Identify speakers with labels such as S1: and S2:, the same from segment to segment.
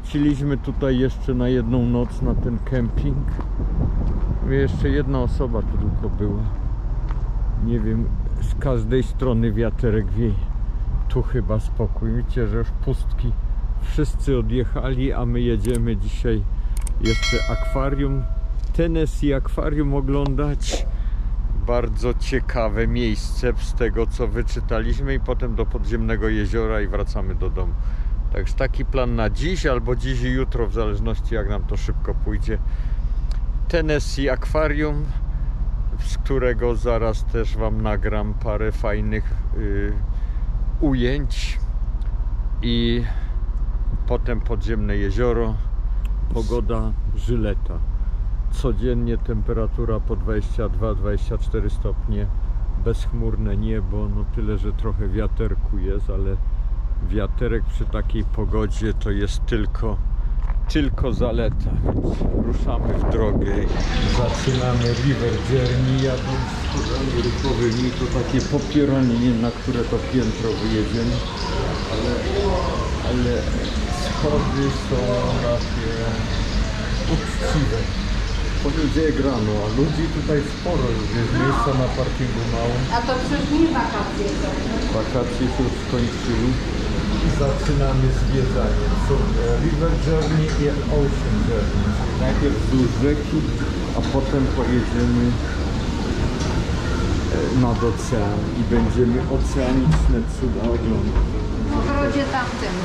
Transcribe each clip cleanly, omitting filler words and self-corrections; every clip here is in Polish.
S1: Wróciliśmy tutaj jeszcze na jedną noc na ten kemping. Jeszcze jedna osoba tu tylko była. Nie wiem, z każdej strony wiaterek wieje. Tu chyba spokój. Widzicie, że już pustki. Wszyscy odjechali, a my jedziemy dzisiaj jeszcze akwarium. Tennessee Aquarium oglądać. Bardzo ciekawe miejsce z tego, co wyczytaliśmy, i potem do podziemnego jeziora i wracamy do domu. Także taki plan na dziś, albo dziś i jutro, w zależności jak nam to szybko pójdzie. Tennessee Aquarium, z którego zaraz też wam nagram parę fajnych ujęć, i potem podziemne jezioro, pogoda żyleta. Codziennie temperatura po 22-24 stopnie, bezchmurne niebo, no tyle, że trochę wiaterku jest, ale wiaterek przy takiej pogodzie to jest tylko zaleta. Ruszamy w drogę. Zaczynamy river journey, jadąc schodami ruchowymi. To takie popieranie, na które to piętro wyjedziemy, ale schody są takie uczciwe. Poniedziałek rano, a ludzi tutaj sporo już jest, miejsca na parkingu mało.
S2: A to przecież nie wakacje są.
S1: Wakacje się już skończyły. Zaczynamy zwiedzanie. Są river journey i ocean journey. Najpierw wzdłuż rzeki, a potem pojedziemy nad ocean i będziemy oceaniczne cuda oglądać.
S2: W ogrodzie tamtym.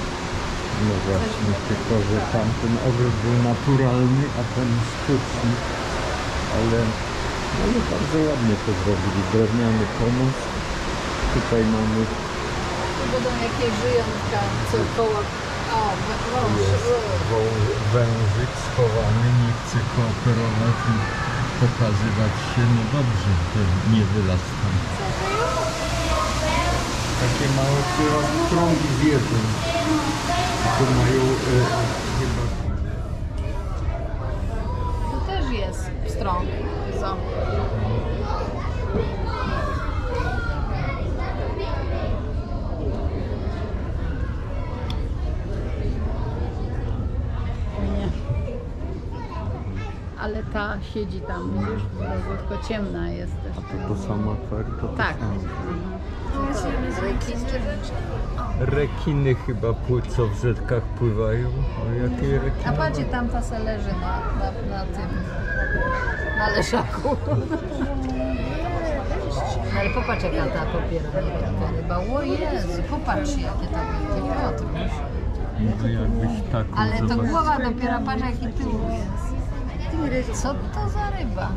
S1: No właśnie, tylko że tamten ogród był naturalny, a ten sztuczny, ale bardzo ładnie to zrobili. Drewniany pomost. Tutaj mamy...
S2: To będą jakieś żyjątka, co koło... O,
S1: wężyk schowany, nie chce kooperować i pokazywać się. No dobrze, to nie wylaz tam. Takie małe trągi z jedzą. To mają chyba...
S2: Tu też jest strąg. Nie. Ale ta siedzi tam, widzisz, tylko ciemna jest też.
S1: A to samo akwarium? To
S2: tak.
S1: Rekiny chyba co w rzeczkach pływają. O, jakie rekiny?
S2: A patrzcie, tam ta se leży na tym, na leszaku. No ale popatrz, jaka ta popierania, ta ryba. O Jezu, popatrz, jakie tam Piotr.
S1: No jakbyś taką
S2: Ale to
S1: zobaczył.
S2: głowa dopiero, patrz jaki tył jest. Co to za ryba?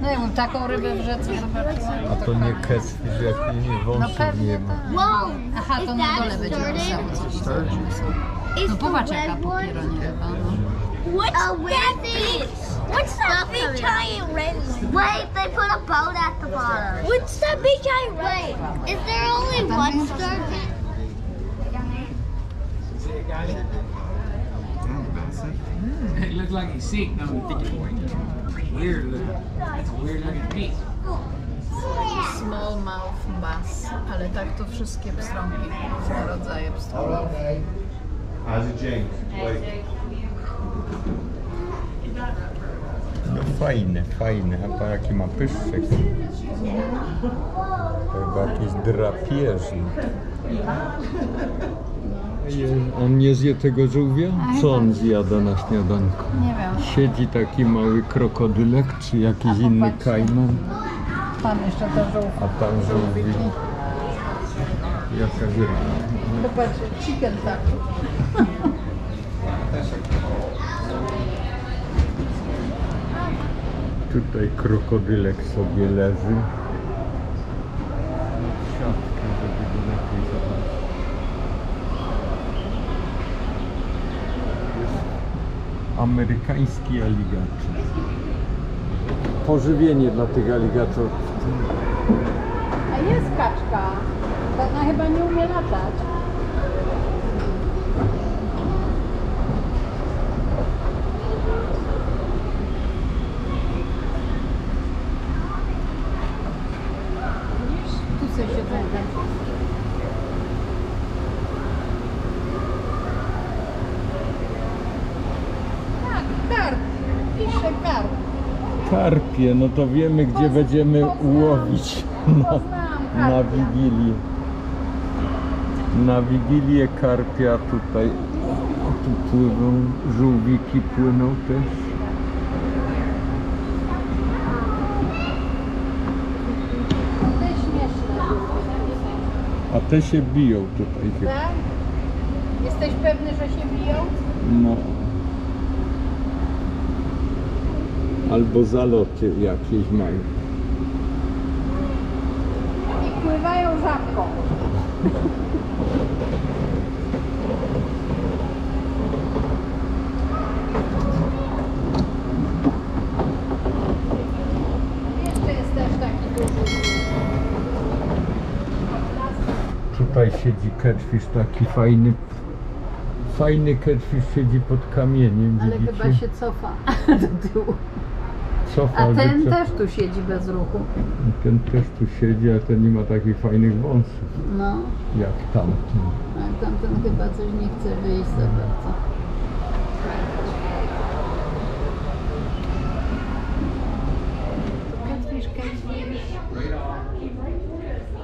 S2: No ja bym taką rybę w rzece zobaczyła.
S1: A to nie catfish, jak nie wąsów
S2: No
S1: nie
S2: pewnie
S1: ma.
S2: tak. Aha, to na dole będzie pisało coś. No popatrz, jaka popierania ryba.
S3: What's that big giant red one? Wait, they put a boat at the bottom. What's that big giant red one? Is there only one starfish?
S4: It looks like he's sick. No, weird looking. That's a weird looking piece.
S2: Smallmouth bass, ale tak to wszystkie pstrągi, różne rodzaje pstrągów.
S5: How's it, James?
S1: No fajne, a pa jaki ma pyszczek. Chyba jakiś drapieżnik. On nie zje tego żółwia? Co on zjada na śniadanku?
S2: Nie wiem.
S1: Siedzi taki mały krokodylek, czy jakiś inny kajman.
S2: Tam jeszcze te żółwie.
S1: A tam żółwi. Jaka gra.
S2: Popatrzcie, chicken tak.
S1: Tutaj krokodylek sobie leży. Siatkę, żeby go lepiej zobaczyć. Jest amerykański aligator. Pożywienie dla tych aligatorów.
S2: A jest kaczka. Ona chyba nie umie latać. Tu sobie się wędrę. najbliższe karp.
S1: Karpie, no to wiemy, gdzie będziemy łowić na Wigilię. Na Wigilię karpia tutaj. Tu płyną, żółwiki płyną też.
S2: To jest śmieszne.
S1: A te się biją tutaj chyba.
S2: Tak? Jesteś pewny, że się biją?
S1: No. Albo zaloty jakieś mają.
S2: I pływają żabką. Jeszcze jest też taki duży.
S1: Tutaj siedzi catfish taki fajny. Fajny catfish siedzi pod kamieniem,
S2: Ale
S1: widzicie?
S2: chyba się cofa do tyłu.
S1: Cofa,
S2: A ten
S1: wycofa.
S2: też tu siedzi bez ruchu.
S1: Ten też tu siedzi, a ten nie ma takich fajnych wąsów
S2: No,
S1: jak tamten.
S2: a tamten chyba coś nie chce wyjść za bardzo. Catfish.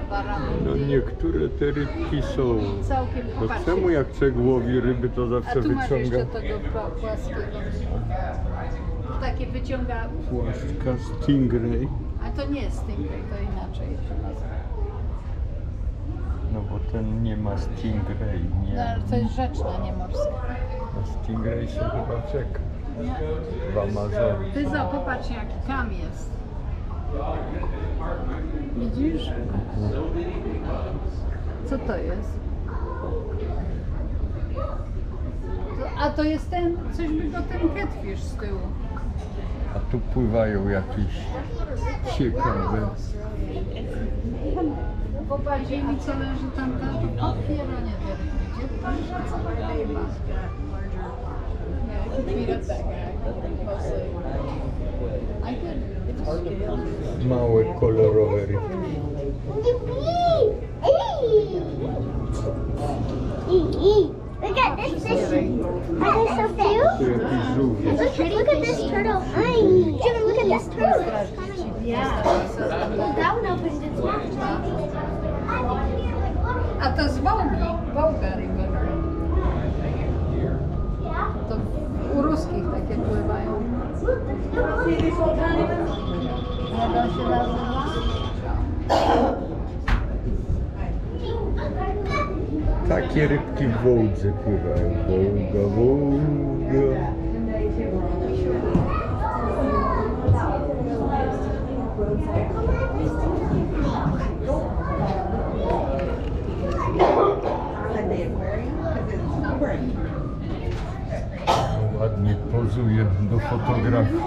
S2: Barany.
S1: No niektóre te rybki są.
S2: Całkiem
S1: No
S2: popatrzcie.
S1: czemu jak człowiek łowi ryby, to
S2: A
S1: zawsze
S2: tu masz
S1: wyciąga
S2: jeszcze tego płaskiego. Takie wyciąga,
S1: płaszczka stingray?
S2: a to nie jest stingray, to inaczej się nazywa.
S1: No bo ten nie ma stingray,
S2: No,
S1: nie.
S2: ale to jest rzeczne, nie morskie.
S1: A stingray się chyba czeka w Amazonie.
S2: Ty popatrz jaki tam jest. Widzisz? Co to jest? A to jest ten, coś by go ten catfish z tyłu.
S1: A tu pływają jakieś ciekawe.
S2: Popatrz mi co leży tam, to popieranie te ryby. Gdzie to jest cała ryba?
S1: Małe kolorowe ryby.
S3: Look at this fish. Are they so cute?
S1: Tu jakieś żółwie.
S3: Look at this turtle. Jimmy, look at this turtle. Yeah. That one opened its mouth.
S2: A to z wołga ryby. To u ruskich takie pływają. Jak on się nazywa?
S1: Takie rybki w wołdze pływają. Wołga, wołga. Ładnie pozuje do fotografii.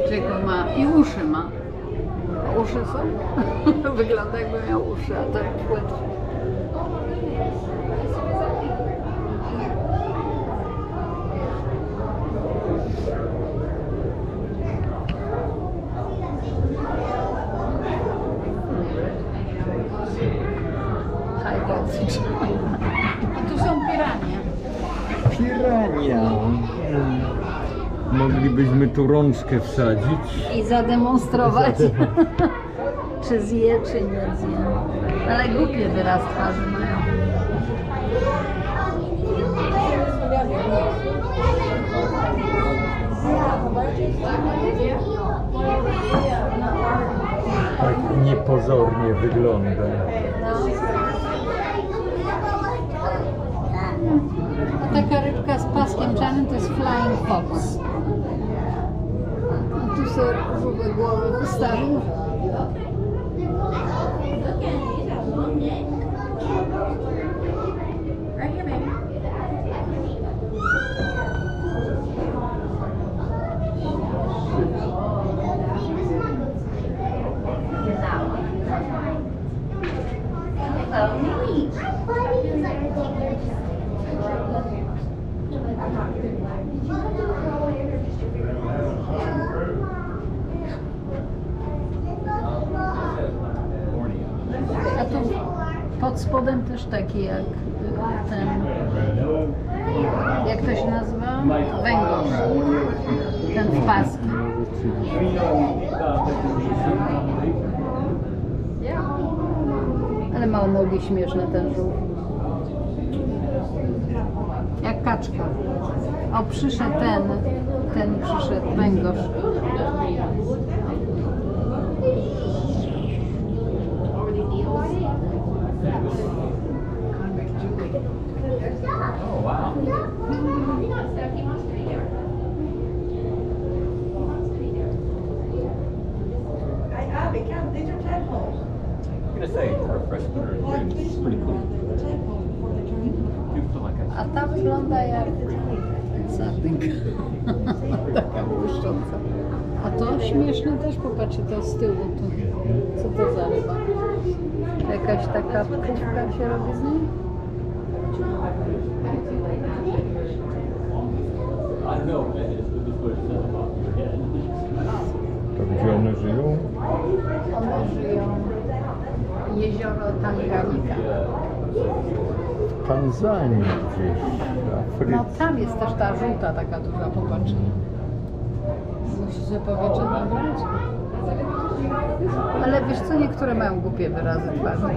S2: Czego ma? I uszy ma. A uszy są? Wygląda jakby miał uszy, a tak płetwy. A tu są piranie.
S1: Pirania. Moglibyśmy tu rączkę wsadzić.
S2: I zademonstrować, czy zje, czy nie zje. Ale głupie wyraz twarzy mają.
S1: Tak niepozornie wygląda.
S2: A taka rybka z paskiem czarnym to jest flying fox. A tu sobie żółwie głowy wystawił. A tu pod spodem też taki jak ten, jak Jak to się nazywa? Węgorz. Ten w paski. Ale ma nogi śmieszne ten żółw. Jak kaczka. O, przyszedł ten przyszedł, węgorz.
S4: Oh, wow. I'm gonna say for a fresh dinner, it's pretty cool. People like
S2: A ta wygląda jak sardynka. Taka błyszcząca. A to śmieszne też, popatrzcie, to z tyłu. To, co to za ryba? Jakaś taka płówka się robi z niej?
S1: To gdzie one żyją?
S2: One żyją jezioro Tanganika.
S1: W Tanzanii gdzieś, w Afryce.
S2: No tam jest też ta żółta taka duża, popatrz. Musisz sobie powietrze nabrać. Ale wiesz co, niektóre mają głupie wyrazy twarzy.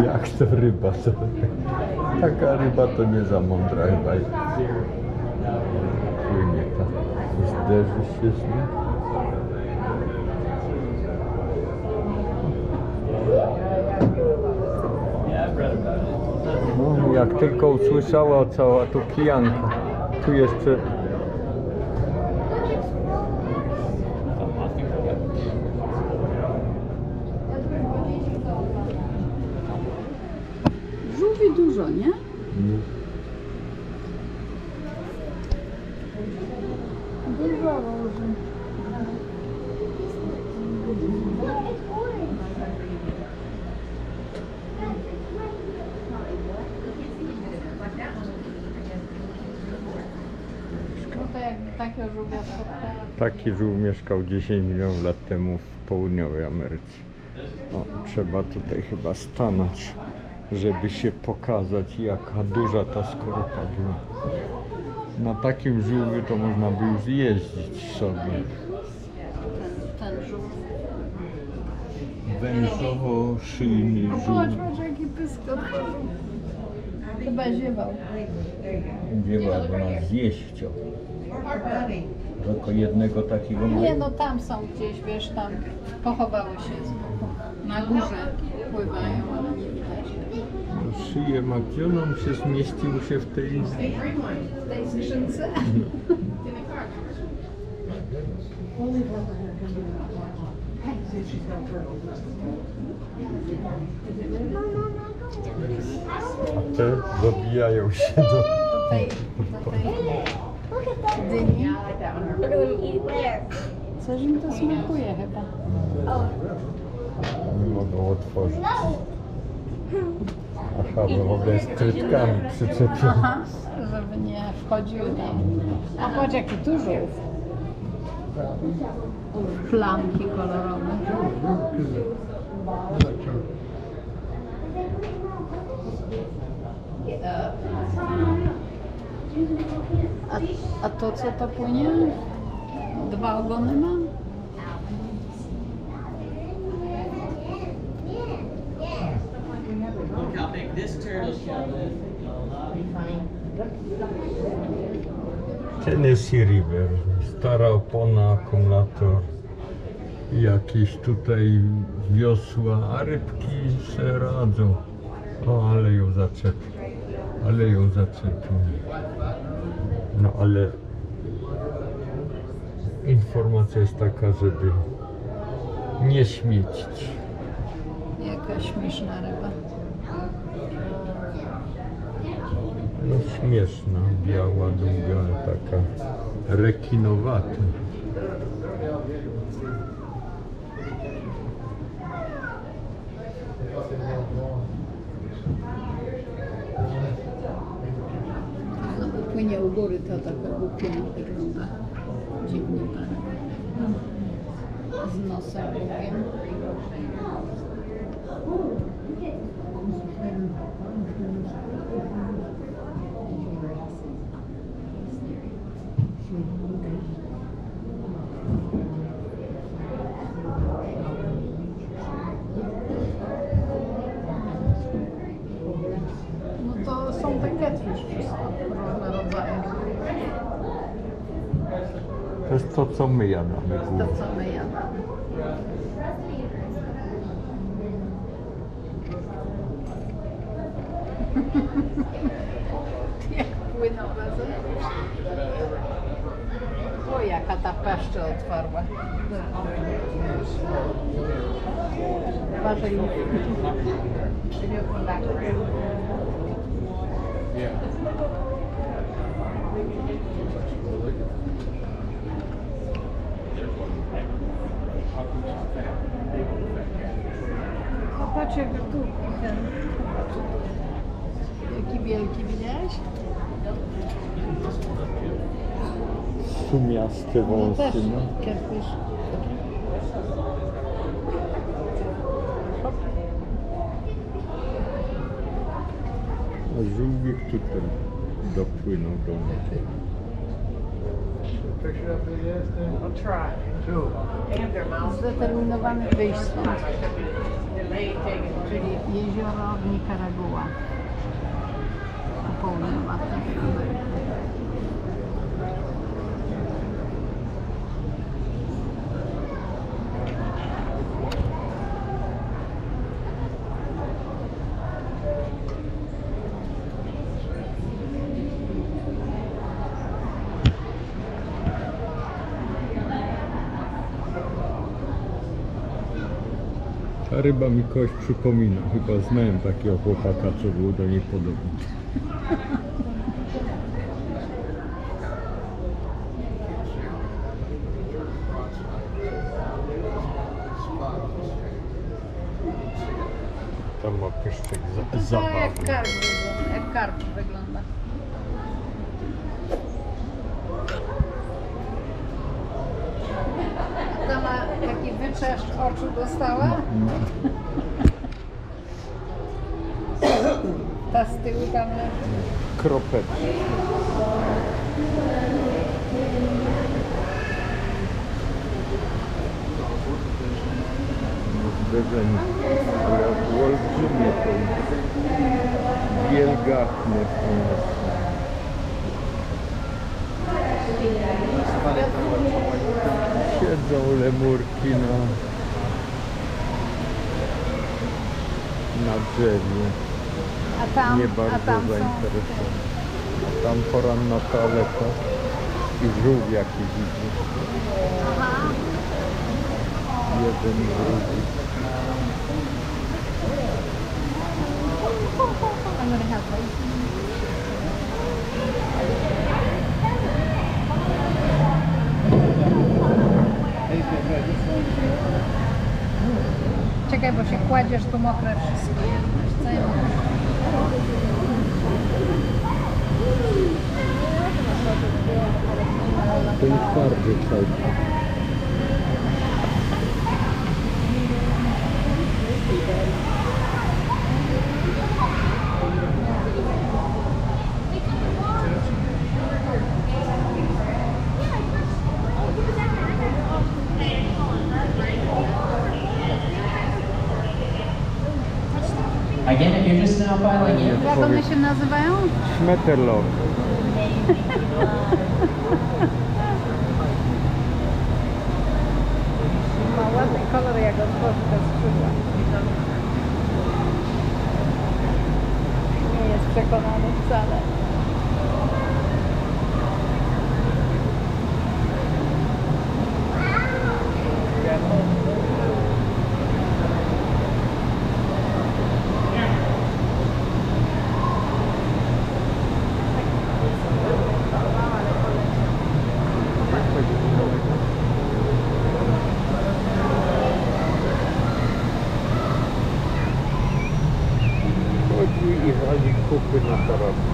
S1: Jak to ryba? To, taka ryba to nie za mądra chyba jest. Płynie ta. Zderzy się z nim. No, jak tylko usłyszała cała tu kijanka. Tu jeszcze
S2: Żółwi dużo, nie? Dużo róży. Tutaj jakby takiego żółwia spotkała.
S1: taki żółw mieszkał 10 milionów lat temu w południowej Ameryce. O, trzeba tutaj chyba stanąć, żeby się pokazać, jaka duża ta skorupa była. Na takim żółwiu to można by już jeździć sobie.
S2: Ten żółw.
S1: Wężowo-szyjny
S2: O,
S1: żółw.
S2: patrz, jaki pysk otworzył. Chyba ziewał.
S1: Dzieła, bo nas zjeść chciał. Tylko jednego takiego
S2: Nie, no tam są gdzieś, wiesz, tam pochowały się z boku. Na górze pływają, ale nie widać.
S1: Szyję ma, gdzie on się zmieścił się w tej...
S2: W tej skrzynce?
S1: A te dobijają się do...
S2: Do tej dyni. Coś im to smakuje chyba.
S1: Nie mogą otworzyć. Aha, bo w ogóle z trytkami przyczepią.
S2: Aha, żeby nie wchodziły tam. A patrz, jaki tu żółw. Plamki kolorowe. A to co to płynie? 2 ogony ma?
S6: Look how big this turtle shell is.
S1: Tennessee River, stara opona, akumulator, jakieś tutaj wiosła, a rybki se radzą. O, ale ją zaczepił. Ale ją zaczepił. No ale informacja jest taka, żeby nie śmiecić.
S2: Jaka śmieszna ryba.
S1: No śmieszna, biała, długa, taka rekinowata.
S2: Znowu płynie u góry, to taka głupina wygląda. Dziwnie ta ryba. Z nosem głupiem. różne rodzaje.
S1: To jest to, co my jadamy.
S2: To co my jadamy. Jak płyną razem. O, jaka ta paszcza otwarła. Uważaj. Popatrz jak tu ten. Jaki wielki, widziałeś?
S1: Sumiasty
S2: No
S1: wąsy,
S2: też,
S1: no.
S2: kiedyś.
S1: A żółwiek tutaj dopłynął do nas.
S2: Zdeterminowany wyjść stąd. Czyli jezioro Nikaragua. Południowa Ameryka.
S1: Ta ryba mi kogoś przypomina. Chyba znałem takiego chłopaka, co był do niej podobny. Tam ma pyszczek zabawny.
S2: Jak karp wygląda. Ta ma taki wyczeszcz oczu dostała. Ta z tyłu tam leży.
S1: Kropeczki. Zderzenie. Ale olbrzymie to jest. Wielgachne. Siedzą lemurki na drzewie. Nie bardzo zainteresowane. A tam poranna toaleta i żółwiaki widzę. Jeden, drugi.
S2: Czekaj, bo się kładziesz, tu mokre wszystko jest. Całe mokre.
S1: To jest twardy cały czas.
S6: Again, if you're just now filing in.
S2: Jak one się nazywają?
S1: Schmetterloch.
S2: Ma ładny kolor jak otworzka skrzydła. Nie jest przekonany wcale.
S1: Chodzi i wali kupy na tarapie.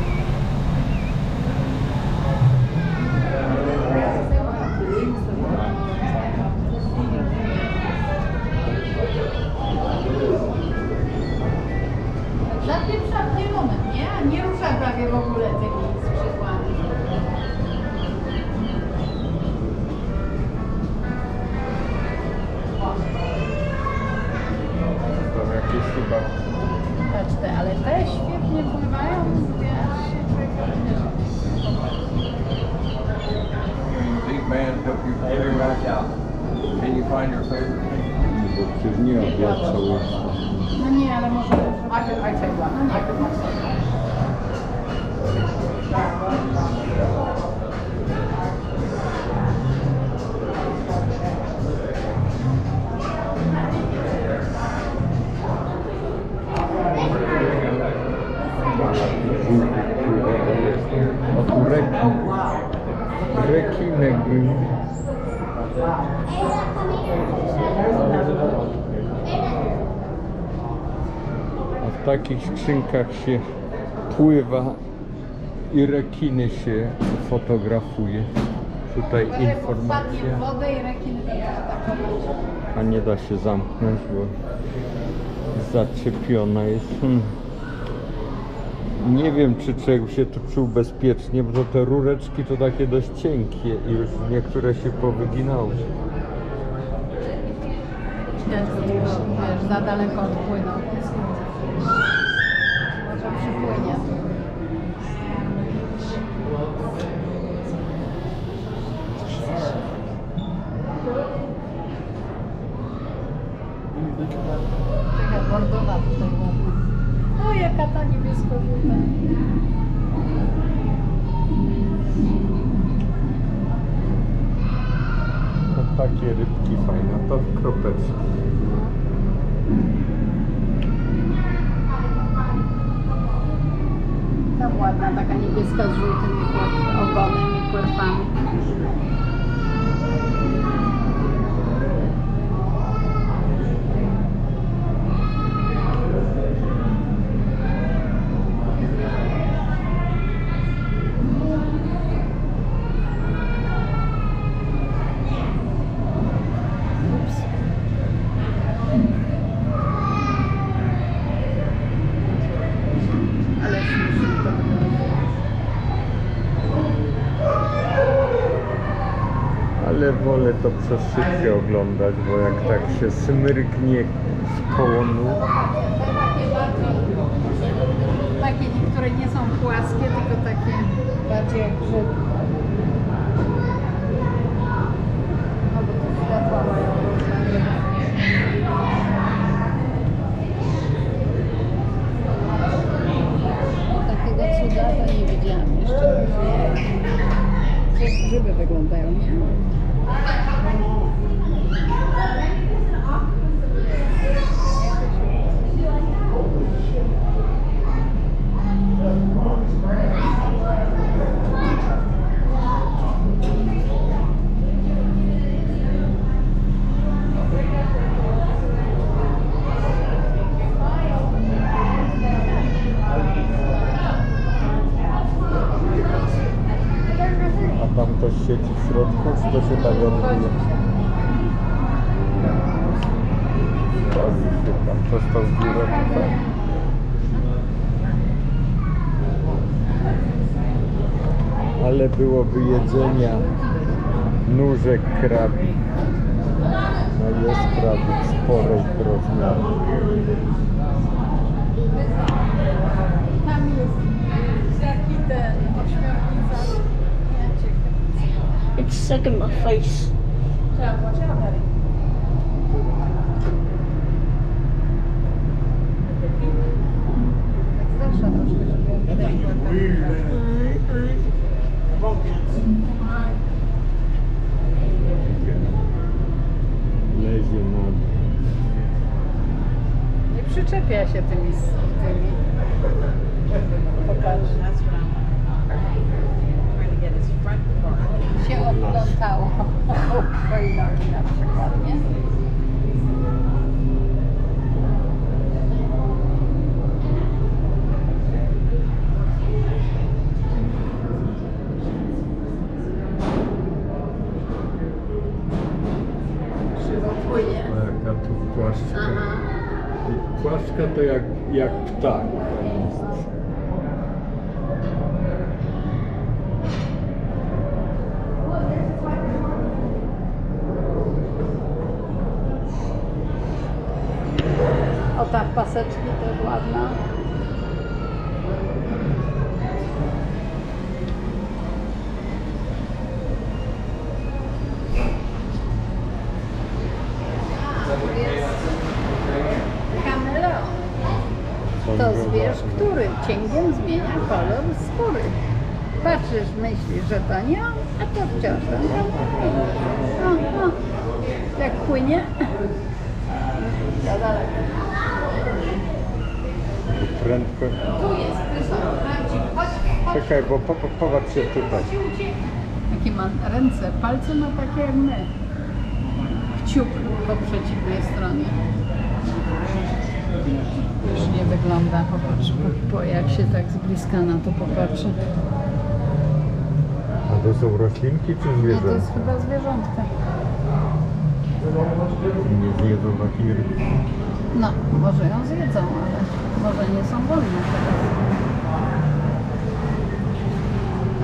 S2: Zapieprza w nie moment, nie? Nie rusza prawie w ogóle tymi skrzydłami.
S1: Tam jakieś chyba
S2: Patrz te, ale te świetnie pływają, mówię.
S4: find your favorite.
S1: Bo przecież nie obiad cały.
S2: No nie, ale może...
S4: I take one. I could myself.
S1: O tu rekin. Rekinek był. A w takich skrzynkach się pływa i rekiny się fotografuje. Tutaj informacja.
S2: Wodę i rekiny
S1: A nie da się zamknąć, bo zaczepiona jest. Nie wiem, czy człowiek się tu czuł bezpiecznie, bo te rureczki to takie dość cienkie i już niektóre się powyginały.
S2: Wiesz, za daleko odpłynął. Może przypłynie. Taka bordowa tutaj ładna. O, jaka ta niebiesko-żółta.
S1: To takie rybki fajne, to kropeczki.
S2: Tam ładna, taka niebieska z żółtym ogonem i płetwami.
S1: Ale wolę to przez szybkę oglądać, bo jak tak się smyrgnie koło nóg.
S2: Takie niektóre nie są płaskie, tylko takie bardziej jak grzyb. No bo te światła mają różne. Takiego cuda to nie widziałam jeszcze. Jak grzyby wyglądają, nie?
S1: A tam ktoś siedzi w środku, czy to się tak odbija? Tam coś to z górę tutaj. Ale byłoby jedzenia nóżek krabi. No jest krabik sporej rozmiaru.
S2: Tam jest taki ten ośmiornica.
S3: It's stuck in my face.
S2: Watch out, buddy. Tak zawsze troszkę, żeby
S1: Lezie na dół.
S2: nie przyczepia się tymi. Popatrz. Się oplątało twojej nogi na przykład, nie? Krzywo płynie.
S1: Jaka tu płaszczka. I płaszczka to jak ptak.
S2: O ta paseczki też ładna. który cięgiem zmienia kolor skóry. Patrzysz, myślisz, że to nie on, a to wciąż ten sam. O, jak płynie. Za daleko.
S1: Prędko.
S2: Tu jest chodź.
S1: Czekaj, bo popatrz się tutaj.
S2: Jakie ma ręce, palce ma takie jak my. Kciuk po przeciwnej stronie. Już nie wygląda, popatrz, bo jak się tak z bliska na to popatrzy.
S1: A to są roślinki czy
S2: Nie,
S1: zwierzęta?
S2: to jest chyba zwierzątka.
S1: Nie zjedzą takiej ryby.
S2: No, może ją zjedzą, ale może nie są wolne teraz.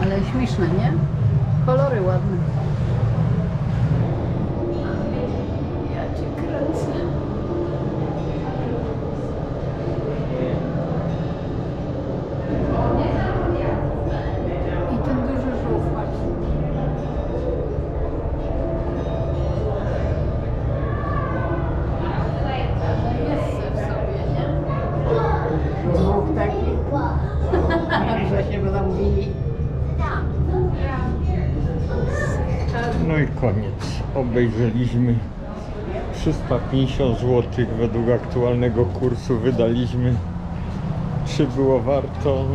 S2: Ale śmieszne, nie? Kolory ładne. Ja cię kręcę. I ten duży żółw, patrz. Dwóch takich. Że się będą bili.
S1: No i koniec. Obejrzeliśmy 350 zł według aktualnego kursu wydaliśmy. Czy było warto?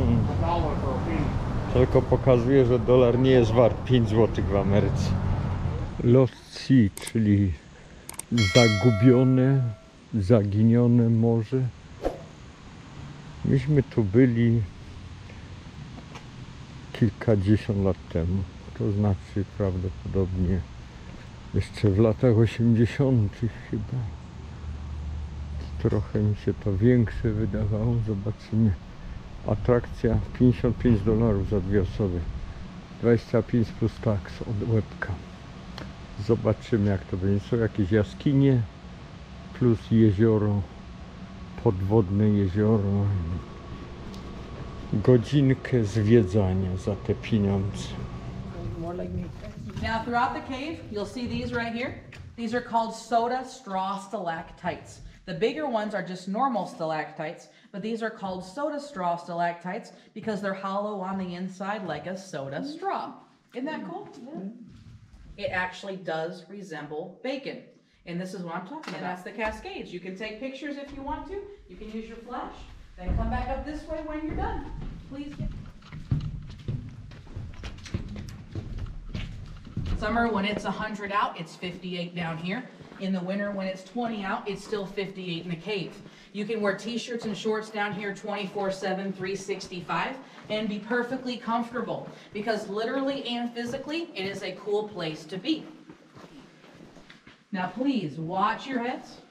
S1: Tylko pokazuje, że dolar nie jest wart 5 zł w Ameryce. Lost Sea, czyli zagubione, zaginione morze. Myśmy tu byli kilkadziesiąt lat temu. To znaczy prawdopodobnie jeszcze w latach 80. chyba. Trochę mi się to większe wydawało. Zobaczymy. Atrakcja $55 za 2 osoby. 25 plus taks od łebka. Zobaczymy, jak to będzie. Są jakieś jaskinie plus jezioro, podwodne jezioro. Godzinkę zwiedzania za te pieniądze.
S7: Now throughout the cave, you'll see these right here. These are called soda straw stalactites. The bigger ones are just normal stalactites, but these are called soda straw stalactites because they're hollow on the inside like a soda straw. Isn't that cool? Yeah. It actually does resemble bacon. And this is what I'm talking about. And that's the cascades. You can take pictures if you want to. You can use your flash. Then come back up this way when you're done. Please. Summer, when it's 100 out, it's 58 down here. In the winter, when it's 20 out, it's still 58 in the cave. You can wear t-shirts and shorts down here 24/7, 365, and be perfectly comfortable because literally and physically, it is a cool place to be. Now, please watch your heads.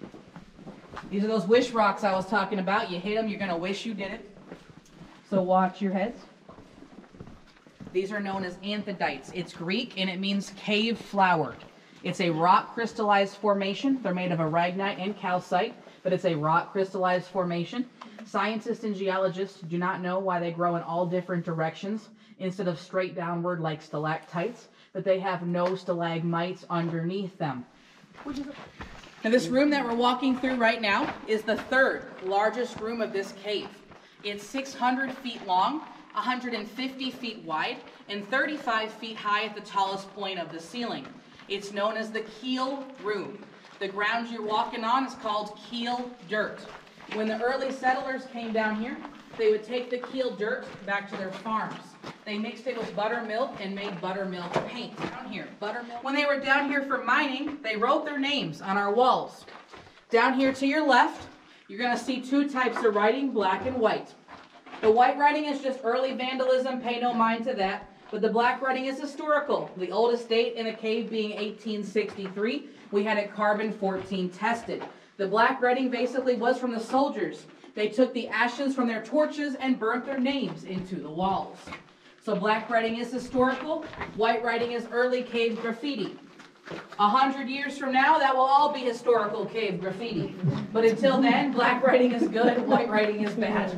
S7: These are those wish rocks I was talking about. You hit them, you're gonna wish you did it. So watch your heads. These are known as anthidites. It's Greek and it means cave flowered. It's a rock crystallized formation. They're made of aragonite and calcite, but it's a rock crystallized formation. Scientists and geologists do not know why they grow in all different directions instead of straight downward like stalactites, but they have no stalagmites underneath them. Now this room that we're walking through right now is the third largest room of this cave. It's 600 feet long, 150 feet wide, and 35 feet high at the tallest point of the ceiling. It's known as the keel room. The ground you're walking on is called keel dirt. When the early settlers came down here, they would take the keel dirt back to their farms. They mixed it with buttermilk and made buttermilk paint. Down here, buttermilk. When they were down here for mining, they wrote their names on our walls. Down here to your left, you're gonna see two types of writing, black and white. The white writing is just early vandalism, pay no mind to that. But the black writing is historical. The oldest date in the cave being 1863. We had it carbon-14 tested. The black writing basically was from the soldiers. They took the ashes from their torches and burnt their names into the walls. So black writing is historical. White writing is early cave graffiti. 100 years from now, that will all be historical cave graffiti. But until then, black writing is good, white writing is bad.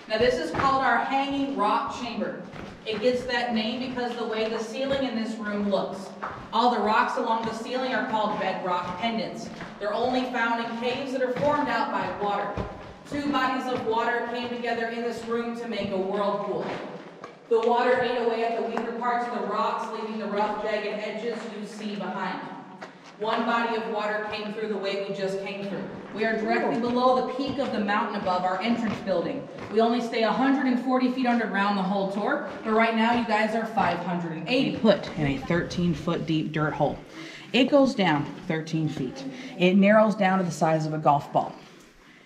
S7: Now this is called our hanging rock chamber. It gets that name because of the way the ceiling in this room looks. All the rocks along the ceiling are called bedrock pendants. They're only found in caves that are formed out by water. Two bodies of water came together in this room to make a whirlpool. The water ate away at the weaker parts of the rocks, leaving the rough, jagged edges you see behind. One body of water came through the way we just came through. We are directly below the peak of the mountain above our entrance building. We only stay 140 feet underground the whole tour, but right now you guys are 580 foot in a 13-foot deep dirt hole. It goes down 13 feet. It narrows down to the size of a golf ball.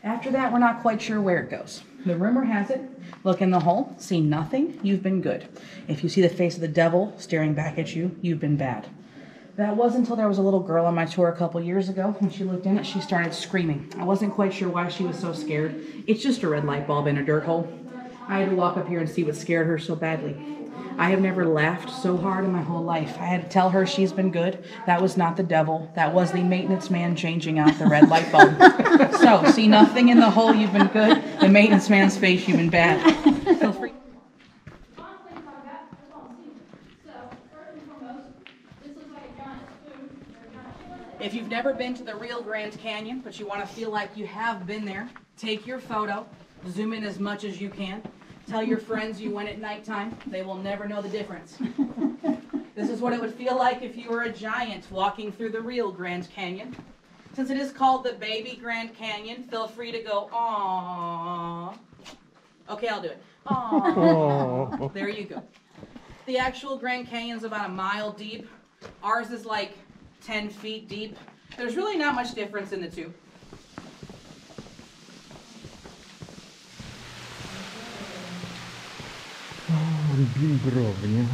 S7: After that, we're not quite sure where it goes. The rumor has it, look in the hole, see nothing, you've been good. If you see the face of the devil staring back at you, you've been bad. That was until there was a little girl on my tour a couple years ago. When she looked in it, she started screaming. I wasn't quite sure why she was so scared. It's just a red light bulb in a dirt hole. I had to walk up here and see what scared her so badly. I have never laughed so hard in my whole life. I had to tell her she's been good. That was not the devil. That was the maintenance man changing out the red light bulb. So, see nothing in the hole, you've been good. The maintenance man's face, you've been bad. Feel free. If you've never been to the real Grand Canyon, but you want to feel like you have been there, take your photo, zoom in as much as you can, tell your friends you went at nighttime. They will never know the difference. This is what it would feel like if you were a giant walking through the real Grand Canyon. Since it is called the baby Grand Canyon, feel free to go, aww. Okay, I'll do it. Aww. There you go. The actual Grand Canyon's about a mile deep. Ours is like 10 feet deep. There's really not much difference in the two.
S1: Bimbrownia.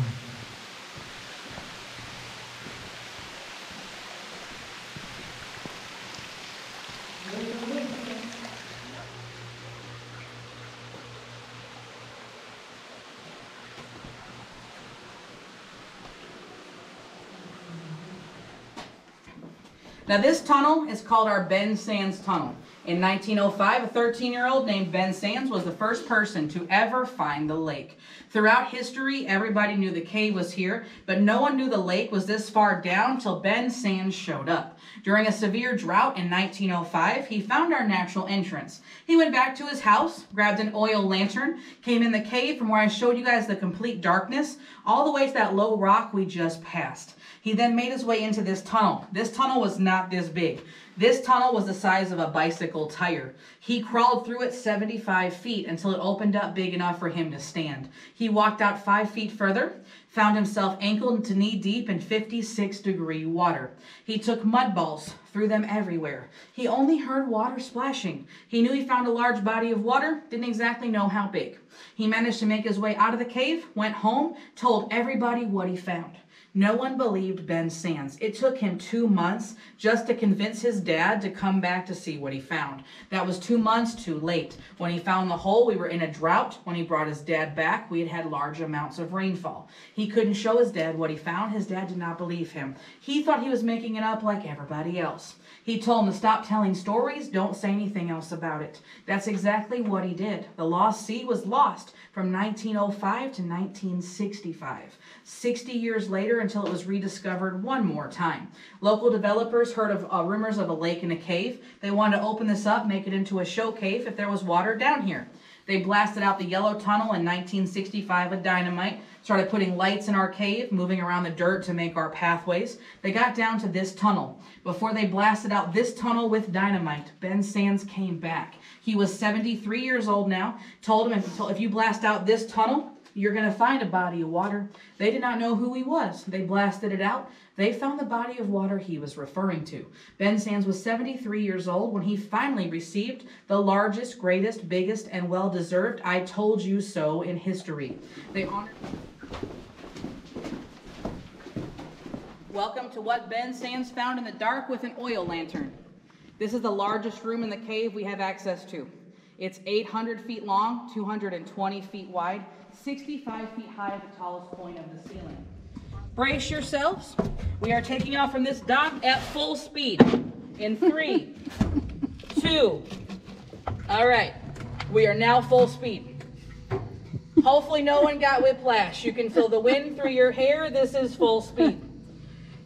S7: Now this tunnel is called our Ben Sands Tunnel. In 1905, a 13-year-old named Ben Sands was the first person to ever find the lake. Throughout history, everybody knew the cave was here, but no one knew the lake was this far down till Ben Sands showed up. During a severe drought in 1905, he found our natural entrance. He went back to his house, grabbed an oil lantern, came in the cave from where I showed you guys the complete darkness, all the way to that low rock we just passed. He then made his way into this tunnel. This tunnel was not this big. This tunnel was the size of a bicycle tire. He crawled through it 75 feet until it opened up big enough for him to stand. He walked out 5 feet further, found himself ankle to knee deep in 56-degree water. He took mud balls, threw them everywhere. He only heard water splashing. He knew he found a large body of water, didn't exactly know how big. He managed to make his way out of the cave, went home, told everybody what he found. No one believed Ben Sands. It took him 2 months just to convince his dad to come back to see what he found. That was 2 months too late. When he found the hole, we were in a drought. When he brought his dad back, we had had large amounts of rainfall. He couldn't show his dad what he found. His dad did not believe him. He thought he was making it up like everybody else. He told him to stop telling stories, don't say anything else about it. That's exactly what he did. The lost sea was lost from 1905 to 1965. 60 years later until it was rediscovered one more time. Local developers heard of rumors of a lake and a cave. They wanted to open this up, make it into a show cave if there was water down here. They blasted out the yellow tunnel in 1965 with dynamite, started putting lights in our cave, moving around the dirt to make our pathways. They got down to this tunnel. Before they blasted out this tunnel with dynamite, Ben Sands came back. He was 73 years old now, told him if you blast out this tunnel, you're going to find a body of water. They did not know who he was. They blasted it out. They found the body of water he was referring to. Ben Sands was 73 years old when he finally received the largest, greatest, biggest, and well-deserved I told you so in history. They honored... Welcome to what Ben Sands found in the dark with an oil lantern. This is the largest room in the cave we have access to. It's 800 feet long, 220 feet wide, 65 feet high at the tallest point of the ceiling. Brace yourselves. We are taking off from this dock at full speed. In 3, 2. All right. We are now full speed. Hopefully no one got whiplash. You can feel the wind through your hair. This is full speed.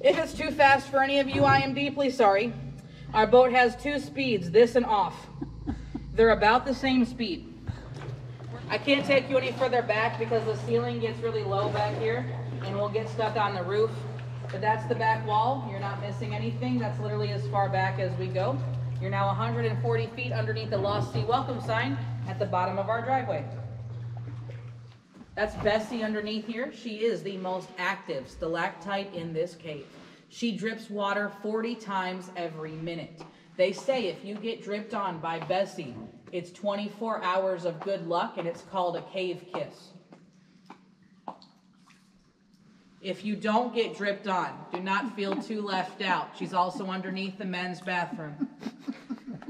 S7: If it's too fast for any of you, I am deeply sorry. Our boat has 2 speeds, this and off. They're about the same speed. I can't take you any further back because the ceiling gets really low back here and we'll get stuck on the roof. But that's the back wall. You're not missing anything. That's literally as far back as we go. You're now 140 feet underneath the Lost Sea welcome sign at the bottom of our driveway. That's Bessie underneath here. She is the most active stalactite in this cave. She drips water 40 times every minute. They say if you get dripped on by Bessie, it's 24 hours of good luck, and it's called a cave kiss. If you don't get dripped on, do not feel too left out. She's also underneath the men's bathroom.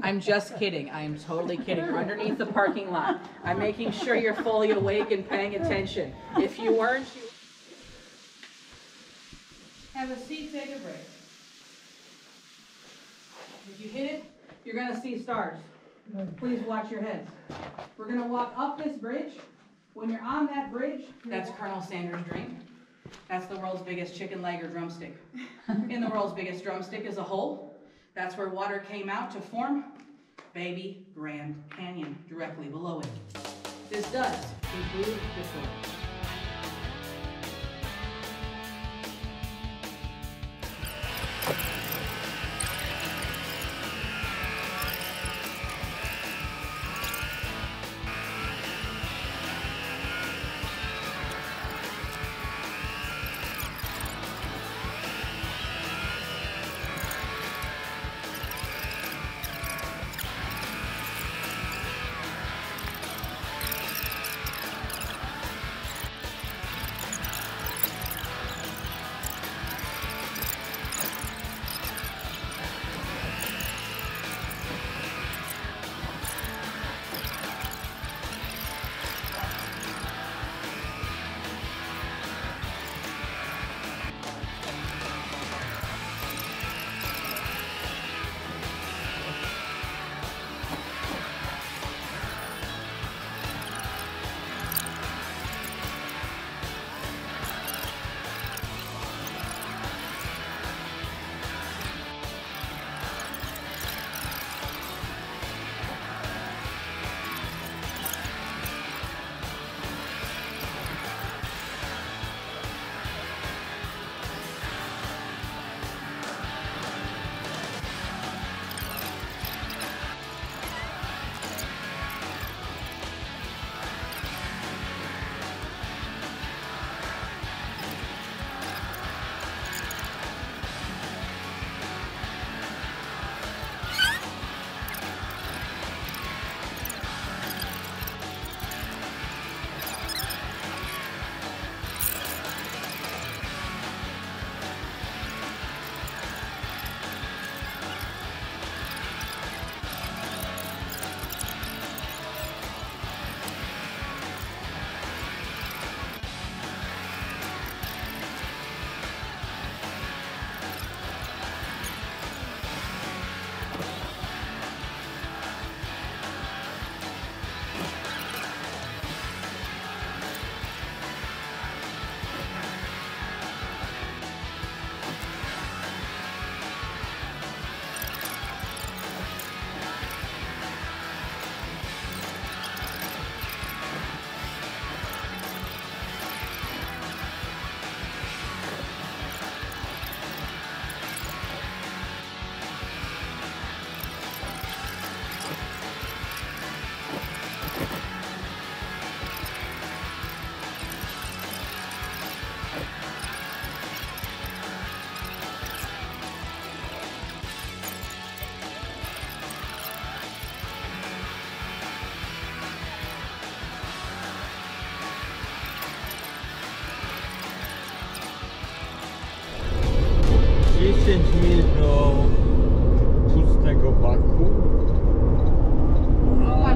S7: I'm just kidding. I am totally kidding. We're underneath the parking lot. I'm making sure you're fully awake and paying attention. If you weren't, have a seat, take a break. If you hit it, you're going to see stars. Please watch your heads. We're going to walk up this bridge. When you're on that bridge, that's Colonel Sanders' dream. That's the world's biggest chicken leg or drumstick. In the world's biggest drumstick is a hole. That's where water came out to form Baby Grand Canyon directly below it. This does conclude the story.
S1: Mil do pustego baku, a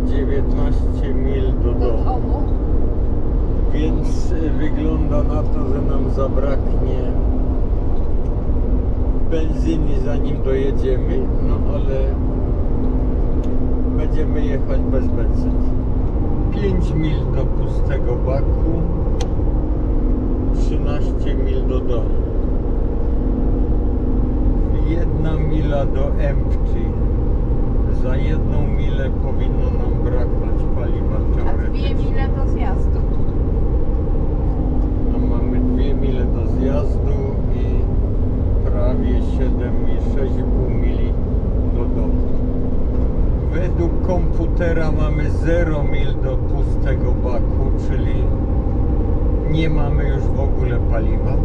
S1: 19 mil do domu, więc wygląda na to, że nam zabraknie benzyny zanim dojedziemy, no ale będziemy jechać bez benzyny. 5 mil do pustego baku, 13 mil do domu. 1 mila do empty, Za 1 milę powinno nam braknąć paliwa
S2: A 2
S1: teoretycznie.
S2: mile do zjazdu.
S1: A mamy 2 mile do zjazdu i prawie 6,5 mili do domu. Według komputera mamy 0 mil do pustego baku, czyli nie mamy już w ogóle paliwa.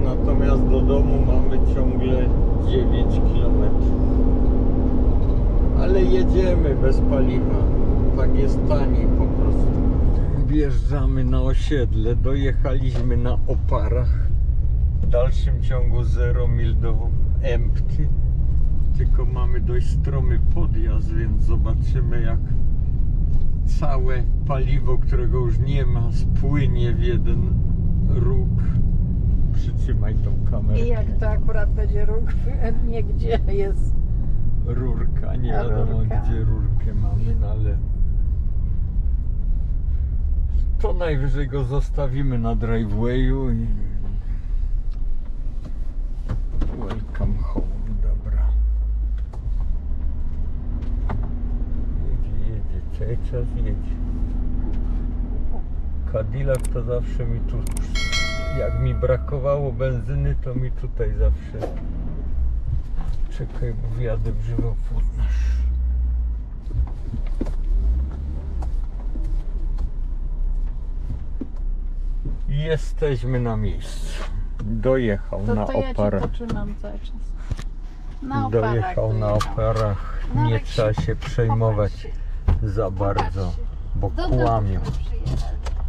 S1: Natomiast do domu mamy ciągle 9 km. Ale jedziemy bez paliwa. Tak jest taniej po prostu. Wjeżdżamy na osiedle. Dojechaliśmy na oparach. W dalszym ciągu 0 mil do empty. Tylko mamy dość stromy podjazd, więc zobaczymy, jak całe paliwo, którego już nie ma, spłynie w jeden róg. Przytrzymaj tą kamerę.
S2: I jak to akurat będzie róg, nie gdzie jest.
S1: Rurka, nie wiadomo
S2: Rurka.
S1: gdzie rurkę mamy, no ale to najwyżej go zostawimy na drivewayu i welcome home, dobra. Jedzie, cały czas jedzie. Cadillac to zawsze mi tu, jak mi brakowało benzyny, to mi tutaj zawsze. Czekaj, bo wjadę w żywopłot nasz. Jesteśmy na miejscu. Dojechał
S2: To
S1: na
S2: ja cię
S1: oparach.
S2: potrzymam cały czas. Na oparach
S1: Dojechał na oparach.
S2: No,
S1: Nie
S2: ale
S1: trzeba się przejmować
S2: popatrz
S1: za bardzo, bo
S2: Do domu
S1: kłamią.
S2: przyjechać.